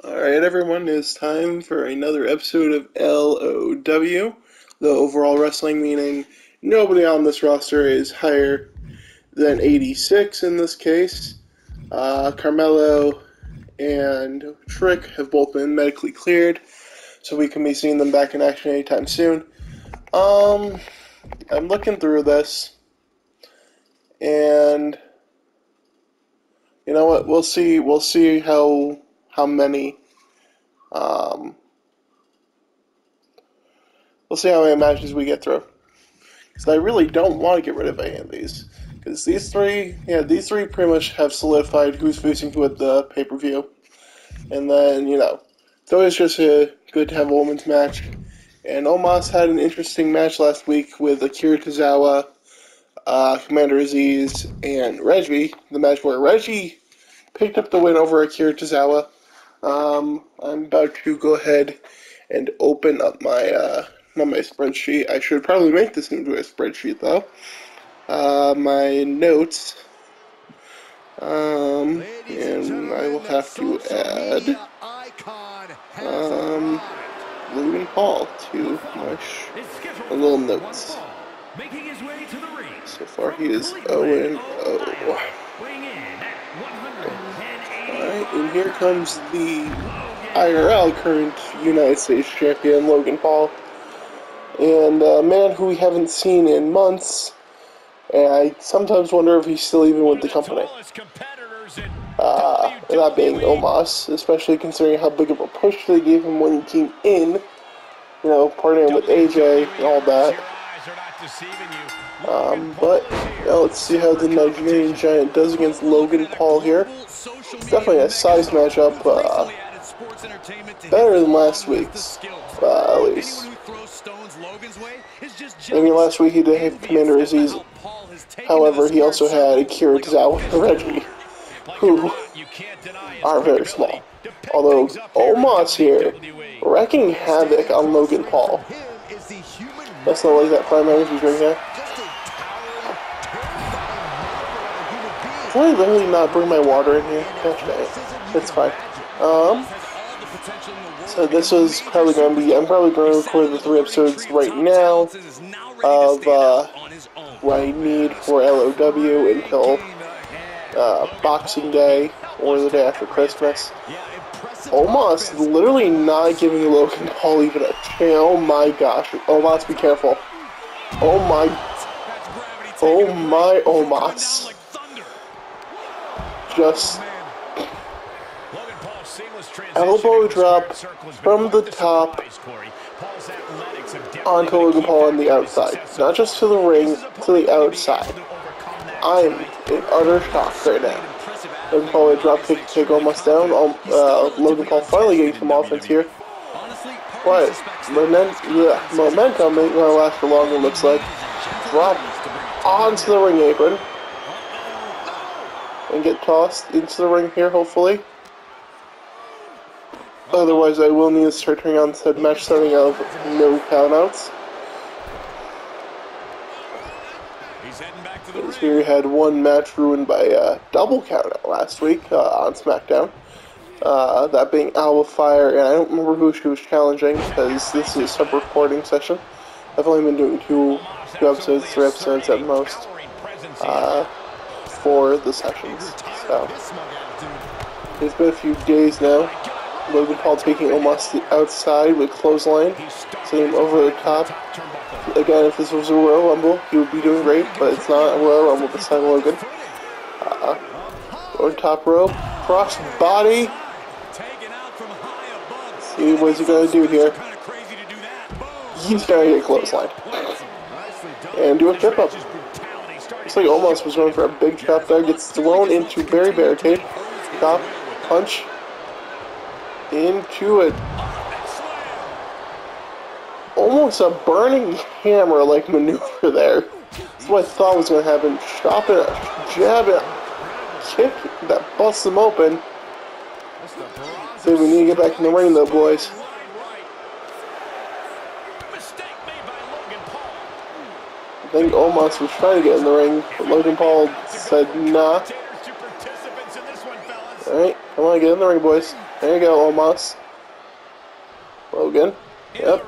Alright everyone, it's time for another episode of LOW, the overall wrestling, meaning nobody on this roster is higher than 86 in this case. Carmelo and Trick have both been medically cleared, so we can be seeing them back in action anytime soon. I'm looking through this, and you know what, we'll see how many we'll see how many matches we get through. Because I really don't want to get rid of any of these. Because these three pretty much have solidified who's facing who at the pay-per-view. And then, it's always just good to have a women's match. And Omos had an interesting match last week with Akira Tozawa, Commander Aziz, and Reggie. The match where Reggie picked up the win over Akira Tozawa. I'm about to go ahead and open up my not my spreadsheet. I should probably make this into a spreadsheet though. My notes. And I will have to add Logan Paul to my little notes. So far he is 0-0. Alright, and here comes the IRL current United States champion, Logan Paul. And a man who we haven't seen in months, and I sometimes wonder if he's still even with the company. That being Omos, especially considering how big of a push they gave him when he came in, partnering with AJ and all that. But let's see how the Nigerian Giant does against Logan Paul here. It's definitely a size matchup, better than last week's, at least. I mean, last week he did have Commander Aziz. However, he also had Akira Tozawa and Reggie, who are very small. Although Omos here, wrecking havoc on Logan Paul. That's not like that prime energy drink here. Can I literally not bring my water in here? Gosh dang it. It's fine. So this is probably going to be, I'm probably going to record the 3 episodes right now of what I need for LOW until Boxing Day or the day after Christmas. Omos literally not giving Logan Paul even a chance. Oh my gosh. Omos, be careful. Oh my Omos. Just elbow drop from the top onto Logan Paul on the outside. Not just to the ring, to the outside. I'm in utter shock right now. Logan Paul with a drop kick to take Omos down. Logan Paul finally getting some offense here. What? Momentum ain't gonna last for long, it looks like. Drop onto the ring apron. And get tossed into the ring here, hopefully. Otherwise, I will need to start turning on said match starting out of no countouts. Because we had one match ruined by a double countout last week on SmackDown. That being Alba Fire, and I don't remember who she was challenging because this is a sub-recording session. I've only been doing 2 episodes, 3 episodes at most for the sessions. So it's been a few days now. Logan Paul taking Omos to the outside with clothesline, sending him over the top. Again, if this was a Royal Rumble, he would be doing great, but it's not a Royal Rumble this time, Logan. Over top rope, cross body. See what's he gonna do here. He's gonna get clothesline. And do a trip up. Looks like Omos was going for a big trap there, gets thrown into very barricade. Top, punch. Into it. Almost a burning hammer-like maneuver there. That's what I thought was going to happen. Chop it, jab it, kick that busts them open. So we need to get back in the ring though, boys. I think Omos was trying to get in the ring, but Logan Paul said nah. Alright, come on, get in the ring, boys. There you go, almost. Logan. Yep.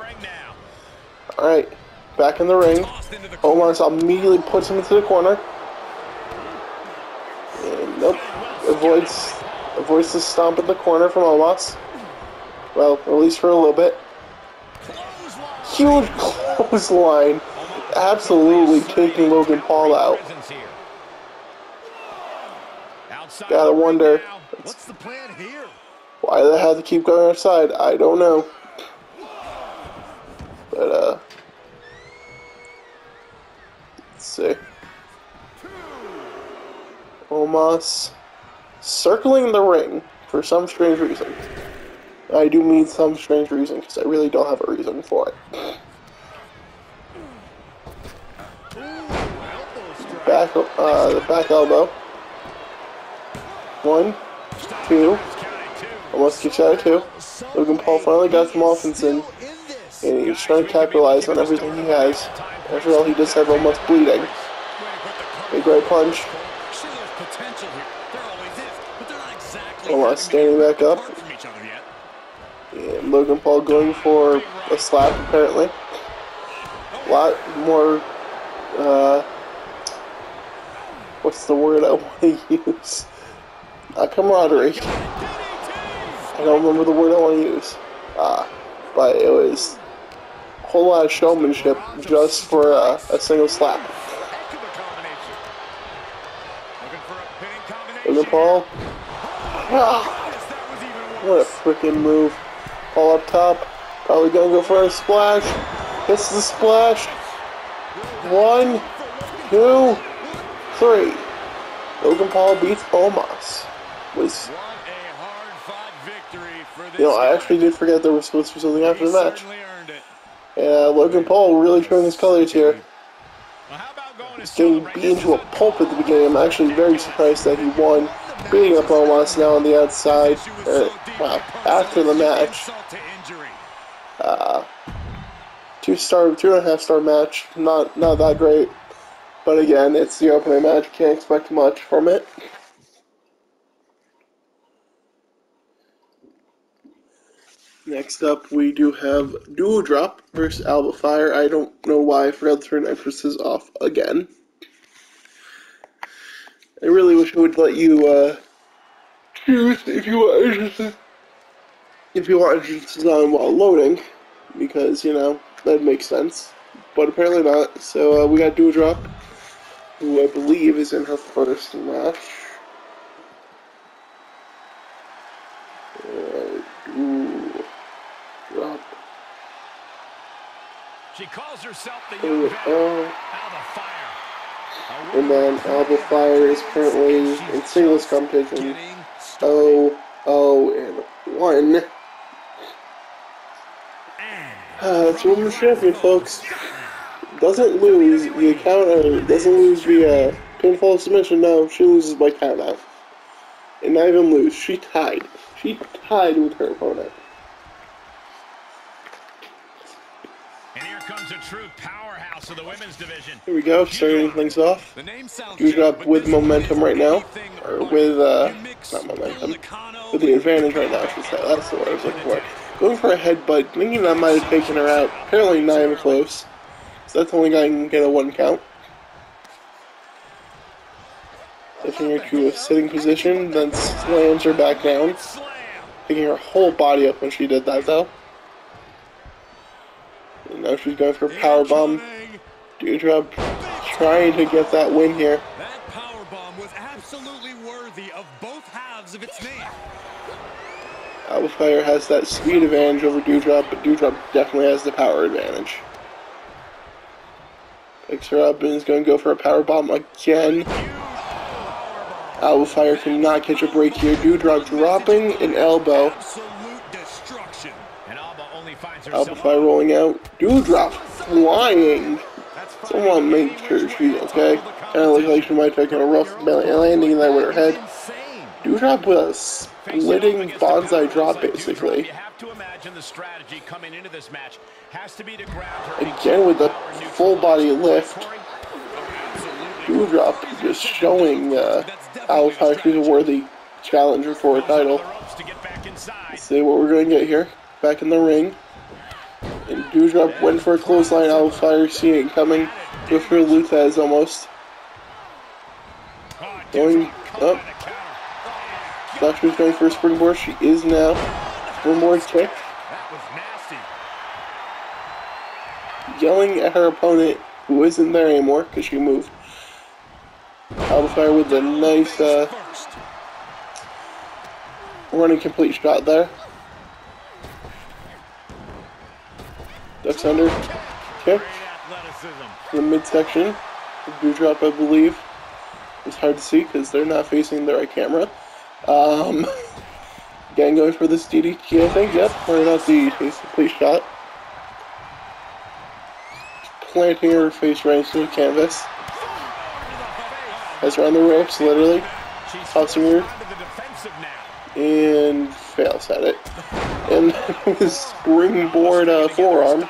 Alright. Back in the ring. Omos immediately puts him into the corner. And nope. Avoids the stomp in the corner from Omos. Well, at least for a little bit. Huge clothesline. Absolutely taking Logan Paul out. Gotta wonder. What's the plan here? Why they have to keep going outside, I don't know. But, let's see. Omos circling the ring for some strange reason. I do mean some strange reason, because I really don't have a reason for it. The back elbow. 1, 2. Almost gets out of 2. Logan Paul finally got some offense in, and he's trying to capitalize on everything he has. After all, he does have almost bleeding. Big right punch. Almost standing back up. And Logan Paul going for a slap, apparently. A lot more, what's the word I want to use? Camaraderie. I don't remember the word I want to use. But it was a whole lot of showmanship just for a single slap. Logan Paul. What a freaking move. Paul up top. Probably gonna go for a splash. Hits the splash. 1, 2, 3. Logan Paul beats Omos. I actually did forget there was supposed to be something after the match. And Logan Paul really showing his colors here. He's getting beaten to a pulp at the beginning. I'm actually very surprised that he won, beating up Omos now on the outside. Wow, after the match. 2.5 star match. Not that great. But again, it's the opening match. Can't expect much from it. Next up, we do have Duo Drop versus Alba Fire. I don't know why I forgot to turn entrances off again. I really wish I would let you choose if you want entrances. If you want entrances on while loading, because that makes sense. But apparently not. So we got Duo Drop, who I believe is in her first match. Drop. She calls herself the young Alba Fire. And then Alba Fire is currently in singles competition. 0-0-1. That's women's champion, folks. Doesn't lose the count, or doesn't lose via pinfall submission. No, she loses by countout. And not even lose. She tied. She tied with her opponent. And here comes a true powerhouse of the women's division. Here we go, starting things off. Duo Drop with momentum right now. Or with, not momentum. With the advantage right now, I should say. That's the word I was looking for. Going for a headbutt, thinking that might have taken her out. Apparently not even close. So that's the only guy who can get a 1 count. Taking her to a sitting position, then slams her back down. Picking her whole body up when she did that, though. And now she's going for a powerbomb. Duo Drop trying to get that win here. That powerbomb was absolutely worthy of both halves of its name. Alba Fire has that speed advantage over Duo Drop, but Duo Drop definitely has the power advantage. Picks her up and is going to go for a powerbomb again. Alba Fire cannot catch a break here. Duo Drop dropping an elbow. Alba Fire rolling out. Duo Drop flying. Someone make sure she's okay. Kind of looks like she might take a rough landing there with her head. Duo Drop with a splitting bonsai drop, basically. Again with the full body lift. Duo Drop just showing Alba Fire she's a worthy challenger for a title. inside. See what we're going to get here. Back in the ring. And Dewdrop went for a clothesline. Alpha seeing it coming. Go for Luthez almost. Going up. Thought she was going for a springboard. She is now. Springboard kick. That was nasty. Yelling at her opponent, who isn't there anymore because she moved. Alpha with a nice running complete shot there. Ducks under. Kick. The midsection. Dewdrop, I believe. It's hard to see because they're not facing the right camera. Again, going for this DDT, I think. Yep, or not DDT, it's a complete shot. Planting her face right into the canvas. Has her on the ropes, literally. Tossing her. And fails at it. And the springboard forearm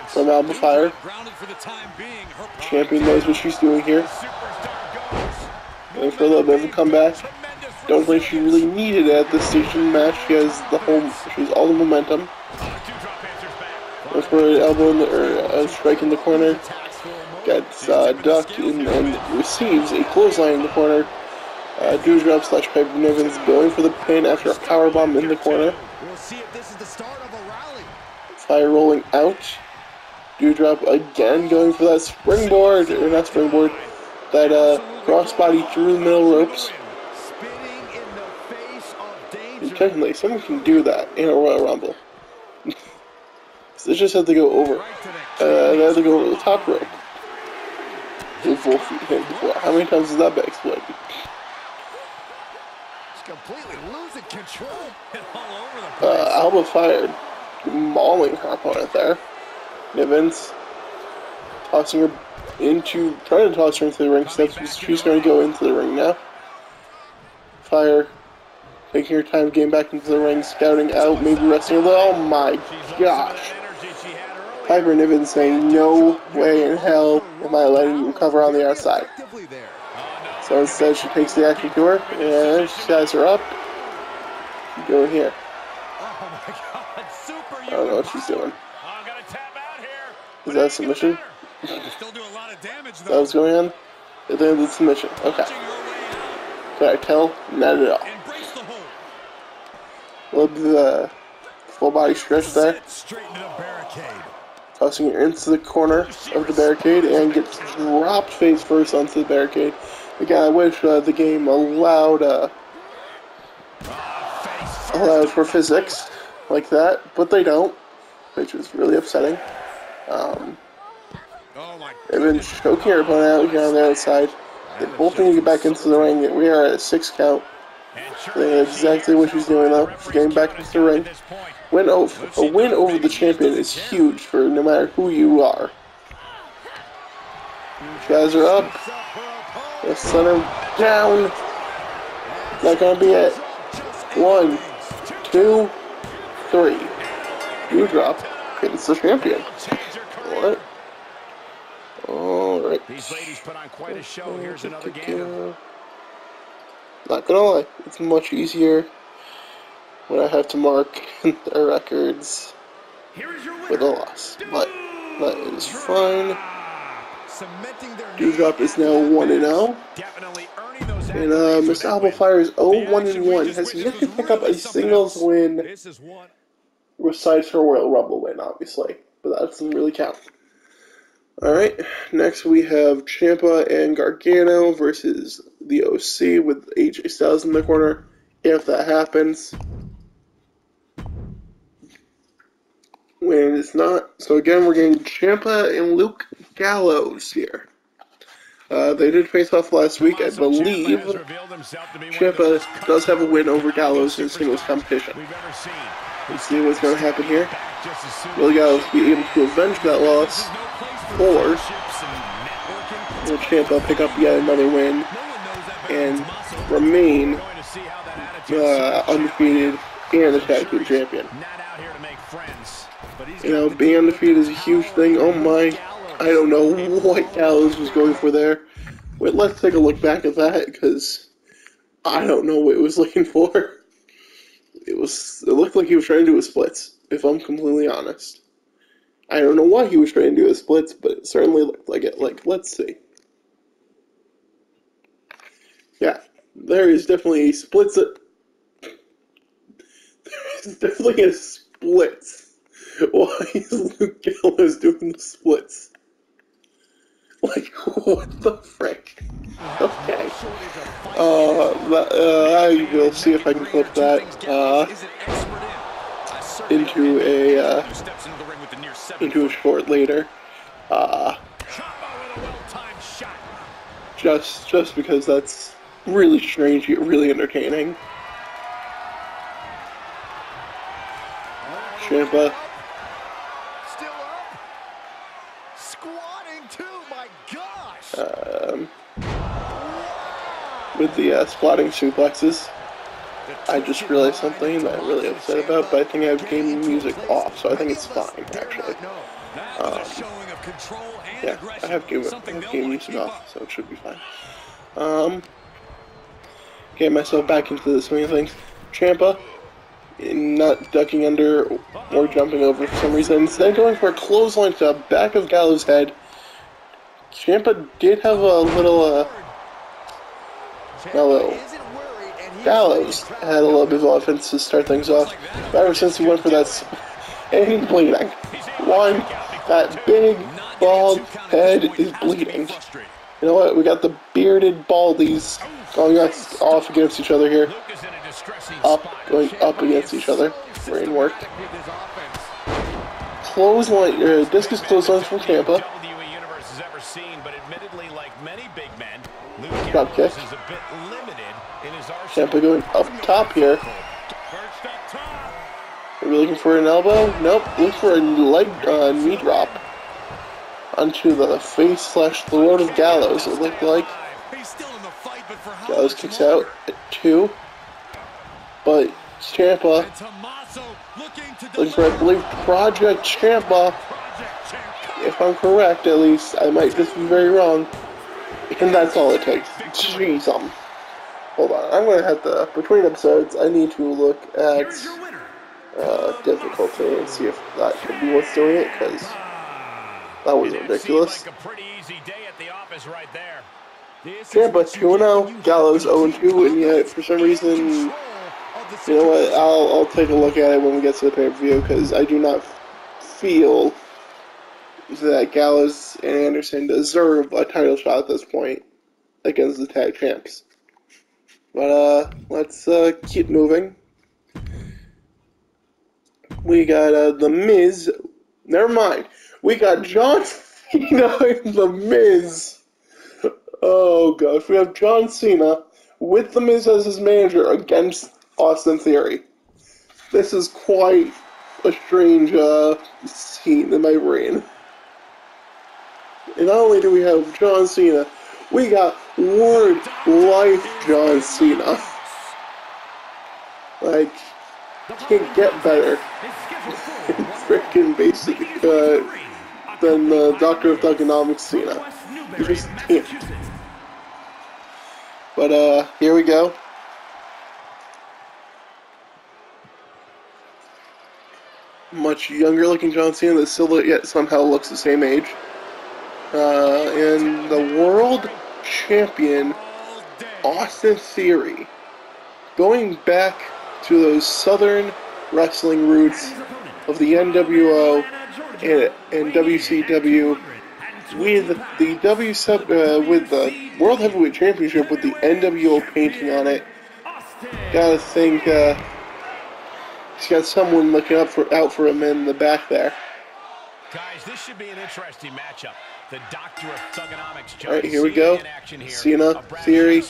from Alba Fire. Champion knows what she's doing here. Going for a little bit of a comeback. Don't think she really needed it at this stage in the match. She has all the momentum. Goes for an elbow or a strike in the corner. Gets ducked and receives a clothesline in the corner. Dewdrop / Piper Niven's going for the pin after a powerbomb in the corner. Fire rolling out. Dewdrop again going for that springboard, or not springboard, that crossbody through the middle ropes. Technically, someone can do that in a Royal Rumble. So they just have to go over. They have to go over the top rope. With both feet hit before. How many times has that been exploited? Completely losing control. All over the place. Alba Fire mauling her opponent there. Nivens tossing her trying to toss her into the ring steps. She's going to go into the ring now. Fire taking her time getting back into the ring, scouting out, maybe resting a little. Oh my gosh. Piper Niven saying, no way in hell am I letting you recover on the outside. So instead she takes the action to her, and she ties her up. Go here. I don't know what she's doing. Is that a submission? Is that what's going on? Is that the submission? Okay. Can I tell? Not at all. We'll do the full body stretch there. Tossing her into the corner of the barricade and gets dropped face first onto the barricade. Again, I wish the game allowed for physics like that, but they don't, which is really upsetting. They've been choking her opponent out here on the outside. They both need to get back into the ring. We are at a 6 count. They know exactly what she's doing though. She's getting back into the ring. A win over the champion is huge for no matter who you are. Guys are up. Let's send her down. Not gonna be it. 1, 2, 3. Dewdrop gets the champion. What? Alright. These ladies put on quite a show. Here's another game. Not gonna lie, it's much easier when I have to mark their records with a loss. But that is fine. Dewdrop is now 1-0. And Miss Alba Fire is 0-1-1. Has yet to pick up a singles win besides her Royal Rumble win, obviously. But that doesn't really count. Alright, next we have Ciampa and Gargano versus the OC with AJ Styles in the corner, if that happens. When it's not, so again we're getting Ciampa and Luke Gallows here. They did face off last week, I believe. Ciampa does have a win over Gallows in singles competition. Let's see what's going to happen here. Will Gallows be able to avenge that loss? Or will Ciampa pick up yet another win and remain undefeated and the tag team champion? You know, being undefeated is a huge thing. Oh my, I don't know what Gallows was going for there. Wait, let's take a look back at that, because I don't know what it was looking for. It looked like he was trying to do a splits, if I'm completely honest. I don't know why he was trying to do a splits, but it certainly looked like it. Like, let's see. Yeah, there is definitely a splits. There's definitely a splits. Why is Luke Gallows doing the splits? Like, what the frick? Okay. I will see if I can clip that into a short later. Just because that's really strange yet really entertaining. Ciampa. Still up. Squatting too, my gosh. With the squatting suplexes. I just realized something that I'm really upset about, but I think I have game music off, so I think it's fine, actually. Yeah, I have game music off, so it should be fine. Get myself back into the swing of things. Ciampa, not ducking under or jumping over for some reason, instead going for a clothesline to the back of Gallows' head. Ciampa did have a little, Gallows had a little bit of offense to start things off, but ever since he went for that, and he's bleeding. One, that big, bald head is bleeding. You know what, we got the bearded baldies going off against each other here. Going up against each other. Brain worked. Clothesline, discus clothesline from Ciampa. Drop kick. Ciampa going up top here. Are we looking for an elbow? Nope. Looking for a leg knee drop onto the face / throat of Gallows, it looked like. Gallows kicks out at 2. But Ciampa looking for, I believe, Project Ciampa. If I'm correct, at least. I might just be very wrong. And that's all it takes. Jeez, hold on. I'm going to have to, between episodes, I need to look at difficulty and see if that could be what's doing it, because that was ridiculous. Ciampa 2-0, Gallows 0-2, and yet for some reason, you know what, I'll take a look at it when we get to the pay-per-view, because I do not feel that Gallows and Anderson deserve a title shot at this point against the tag champs. But let's keep moving. We got The Miz. Never mind. We got John Cena and The Miz. Oh gosh, we have John Cena with The Miz as his manager against Austin Theory. This is quite a strange scene in my brain. And not only do we have John Cena, we got Word Life John Cena. Like, can't get better than freaking basic than the Doctor of Thugonomics Cena. You just can't. But here we go. Much younger looking John Cena that still yet somehow looks the same age. And the world champion Austin Theory, going back to those southern wrestling roots of the NWO and WCW, with the World Heavyweight Championship with the NWO painting on it. Gotta think he's got someone looking out for him in the back there. Guys, this should be an interesting matchup. The Doctor of Thugonomics. Alright, here we go. Cena, Theory,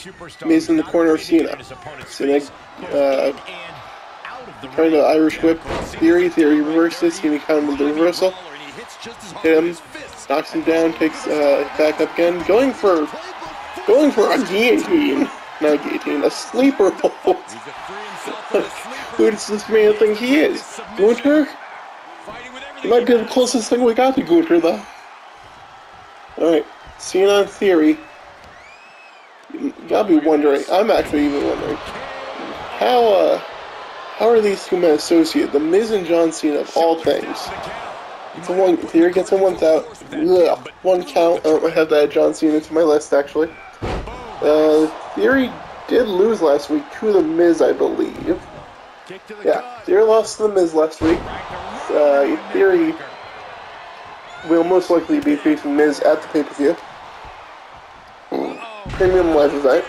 Miz in the corner of Cena. Cena trying to Irish whip Theory. Theory reverses. Cena counter with the reversal. Hit him. Knocks him down. Takes back up again. Going for a guillotine. Not a guillotine. A sleeper hold. Who does this man think he is? Gunther? It might be the closest thing we got to Gunther, though. Alright, Cena and Theory. You gotta be wondering, I'm actually even wondering, how how are these two men associated? The Miz and John Cena of all things. It's a one. Theory gets a 1 count. Ugh, 1 count. I have to add John Cena to my list actually. Theory did lose last week to the Miz, I believe. Yeah, Theory lost to the Miz last week. Theory will most likely be facing Miz at the pay-per-view. Premium live event.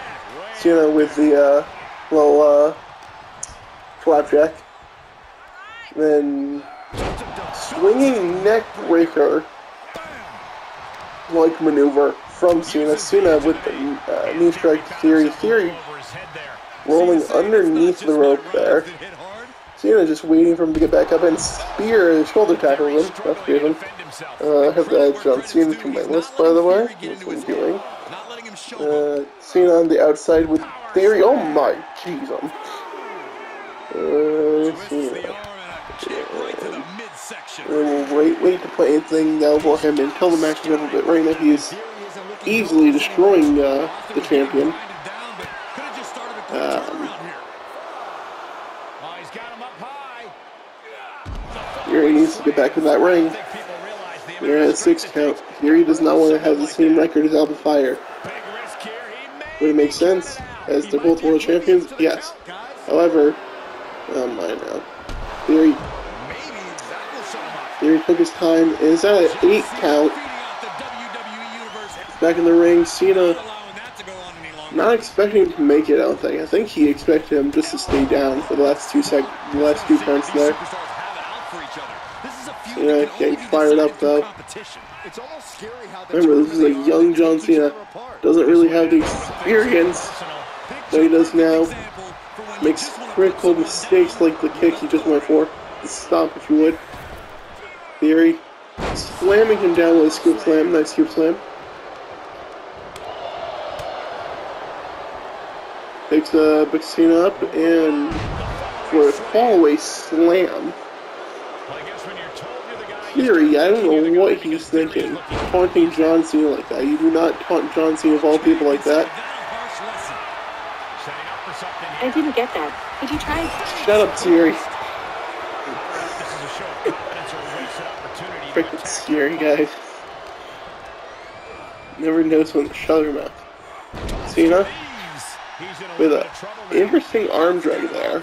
Cena with the little flapjack. Then swinging neck breaker like maneuver from Cena. Cena with the knee strike to Theory. Theory rolling underneath the rope there. Cena just waiting for him to get back up and spear shoulder tackle him. That's good. I have to add John Cena to my list, by the way. That's what I'm doing. Cena on the outside with Theory. Oh my, jeez. We'll wait to put anything down for him until the match is over. But right now he is easily destroying the champion. Theory needs to get back in that ring. They're at a 6 count. Theory does not want to have the same record as Alpha Fire. Would it make sense? As they're both world champions? Yes. However, oh my now. Theory took his time and is at an 8 count. Back in the ring, Cena not expecting him to make it, I don't think. I think he expected him just to stay down for the last 2 counts there. Cena getting fired up though. Remember, this is a young John Cena. Doesn't really have the experience that he does now. Makes critical mistakes like the kick he just went for. Stop if you would. Theory slamming him down with a scoop slam. Nice scoop slam. Takes Big Cena up and for a fallaway slam. Theory, I don't know what he's thinking. Taunting John Cena like that. You do not taunt John Cena of all people like that. I didn't get that. Did you try? Shut up, Theory. Freaking scary guys. Never knows when to shut her mouth. Cena with an interesting arm drag there.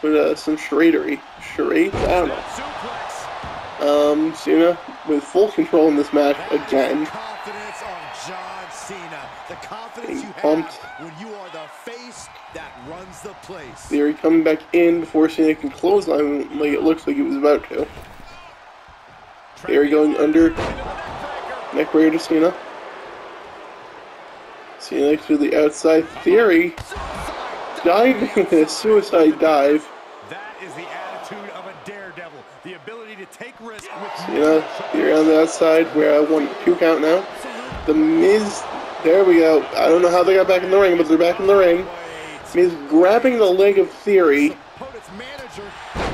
With some charades. Charades? I don't know. Cena with full control in this match again. Getting pumped. Theory coming back in before Cena can close on him like it looks like he was about to. Theory going under. Neck breaker to Cena. Cena to the outside. Theory diving with a suicide dive. That is the attitude of a daredevil. The ability to take risks with Cena, Theory on the outside. We're at 2 count now. The Miz, there we go. I don't know how they got back in the ring, but they're back in the ring. Miz grabbing the leg of Theory.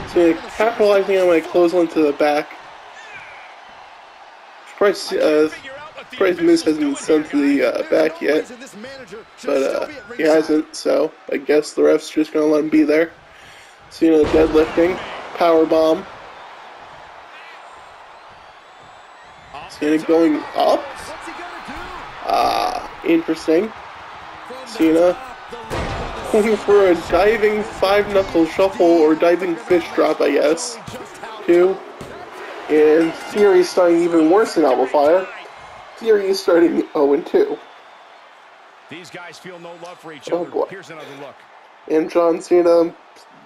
Cena capitalizing on my clothesline to the back. Surprised Miz hasn't been sent to the back yet, but he hasn't, so I guess the ref's just gonna let him be there. Cena deadlifting, power bomb. Cena going up. Interesting. Cena going for a diving 5-knuckle shuffle or diving fish drop, I guess. 2. And Theory's starting even worse than Alpha Fire. Theory is starting 0-2. These guys feel no love for each other. Oh boy. Here's another look. And John Cena,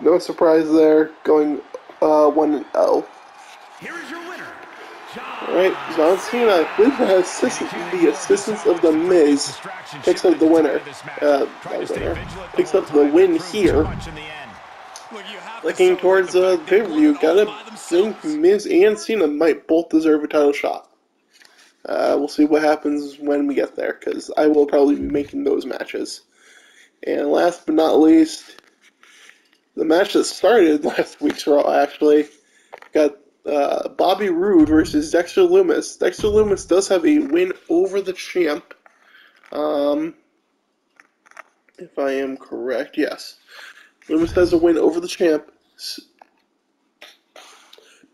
no surprise there, going 1-0. Here is your winner, Alright, John Cena, with the assistance of The Miz, picks up the winner. Picks up the win here. Looking towards the pay-per-view, gotta think Miz and Cena might both deserve a title shot. We'll see what happens when we get there, because I will probably be making those matches. And last but not least, the match that started last week's Raw, actually, got Bobby Roode versus Dexter Lumis. Dexter Lumis does have a win over the champ. If I am correct, yes. Loomis has a win over the champ.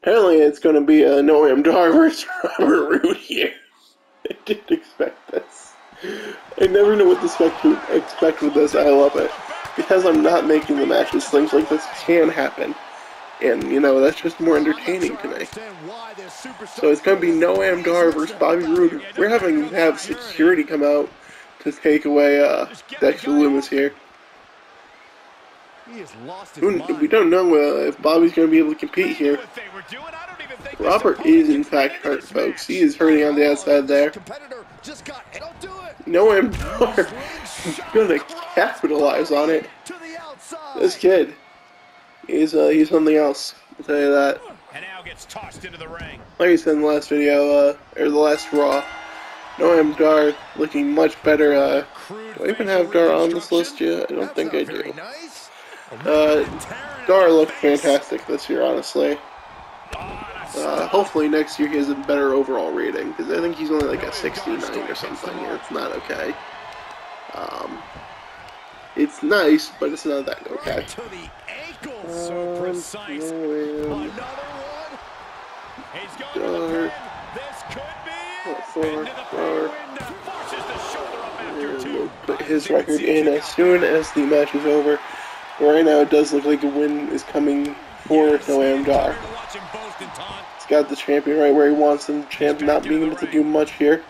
Apparently, it's going to be a Noam Dar versus Robert Roode here. I didn't expect this. I never know what to expect with this. I love it. Because I'm not making the matches, things like this can happen. And, you know, that's just more entertaining to me. So it's going to be Noam Dar versus Bobby Roode. We're having to have security come out to take away Dexter Loomis here. We don't know if Bobby's going to be able to compete here. Robert is in fact hurt, folks. He is hurting on the outside there. Noam Dar is going to capitalize on it. This kid he's something else. I'll tell you that. And now gets tossed into the ring. Like I said in the last video, or the last Raw, Noam Dar looking much better. Do I even have Dar on this list yet? I don't think I do. Dar looked fantastic this year, honestly. Hopefully next year he has a better overall rating, because I think he's only like a 69 or something, and it's not okay. It's nice, but it's not that okay. So precise. Another one. He's going to this could be. We'll put his record in as soon as the match is over. But right now, it does look like a win is coming for Noam Dar. He's got the champion right where he wants him. Champ not being able to do much here.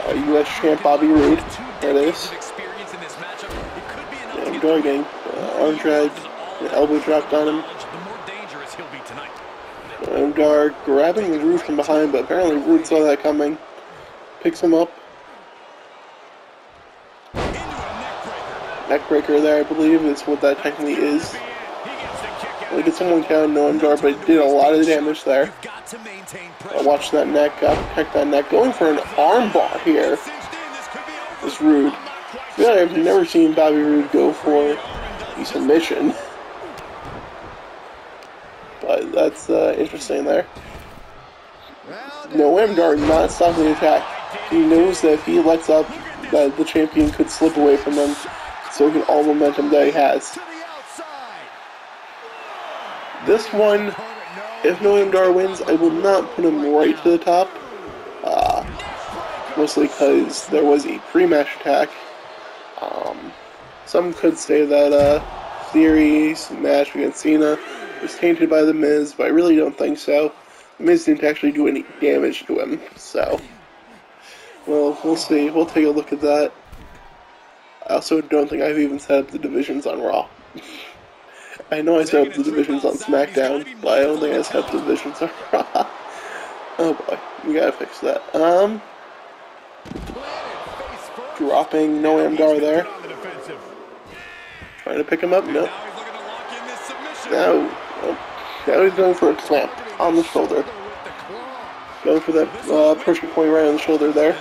U.S. champ Bobby Roode. There it is. Noam Dar getting arm dragged, elbow dropped on him. Noam Dar grabbing Roode from behind, but apparently Roode saw that coming. Picks him up. Neckbreaker there, I believe, is what that technically is. Like it's someone counting Noam Dar, but it did a lot of damage there. Watch that neck, protect that neck. Going for an armbar here is Roode. I feel like I've never seen Bobby Roode go for a submission. But that's interesting there. Noam Dar not stopping the attack. He knows that if he lets up, that the champion could slip away from him. So he can all momentum that he has. This one, if Noam Dar wins, I will not put him right to the top. Mostly because there was a pre-match attack. Some could say that Theory's match against Cena was tainted by The Miz, but I really don't think so. The Miz didn't actually do any damage to him, so... Well, we'll see. We'll take a look at that. I also don't think I've even set up the divisions on Raw. I know I set up the divisions on SmackDown, but I don't think I set up the divisions on Raw. Oh boy, we gotta fix that. Dropping Noam Dar there. Trying to pick him up? No. Now he's going for a clamp on the shoulder. Going for that pressure point right on the shoulder there.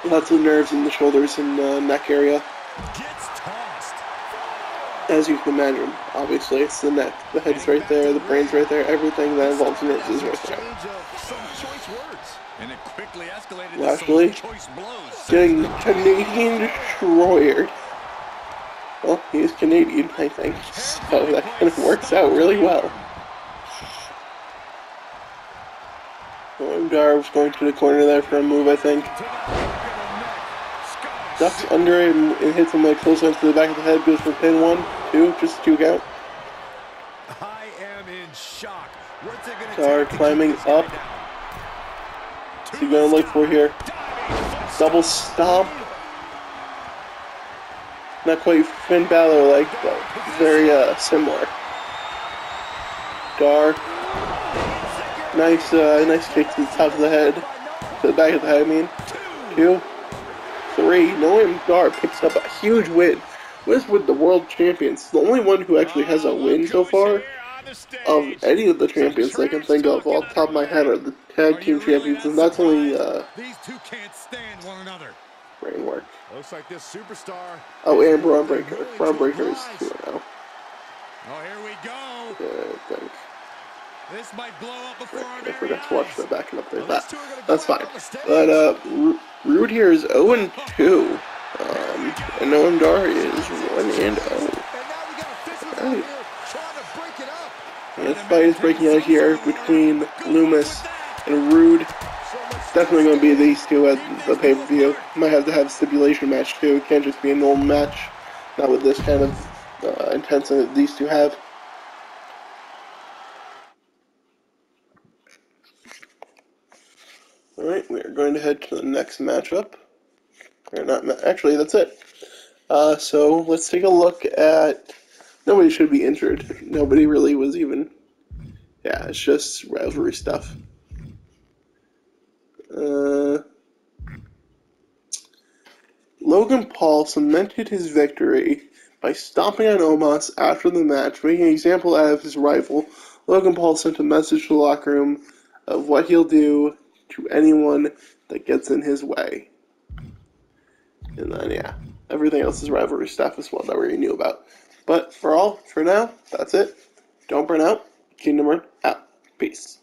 Lots of nerves in the shoulders and neck area. As you can imagine, obviously, it's the neck. The head's right there, the brain's right there, everything that involves nerves is right there. Lashley getting Canadian destroyed. Well, he's Canadian, I think, so that kind of works out really well. Noam Dar was going to the corner there for a move, I think. Ducks under it and hits him like close enough to the back of the head. Goes for pin 1, 2, just 2 count. I am in shock. Dar climbing up. What's he gonna look for here? Double stomp. Not quite Finn Balor like, but very similar. Dar. Nice kick to the top of the head. To the back of the head, I mean. 2, 3. Noam Dar picks up a huge win. What is with the world champions? The only one who actually has a win so far of any of the champions I can think of off the top of my head are the tag team champions, and that's only these two can't stand one another. brain work. Looks like this superstar. Oh, and Braun Breaker. Braun Breaker is 2-0. Oh, here we go. Yeah, I think. This might blow up before our I very forgot to watch eyes. that backing up there. Well, these two are gonna That's go fine. out on the stage. But Rude here is 0-2. And Noam Dar is 1-0. Alright. This fight is breaking out here between Loomis and Rude. Definitely going to be these two at the pay-per-view. Might have to have a stipulation match too. It can't just be a normal match. Not with this kind of intensity that these two have. Alright, we are going to head to the next matchup. Or not, actually, that's it. So let's take a look at. Nobody should be injured. Nobody really was even. Yeah, it's just rivalry stuff. Logan Paul cemented his victory by stomping on Omos after the match, making an example out of his rival. Logan Paul sent a message to the locker room of what he'll do to anyone that gets in his way. And then, yeah, everything else is rivalry stuff as well that we already knew about. But for now, that's it. Don't burn out. Kingdom Run out. Peace.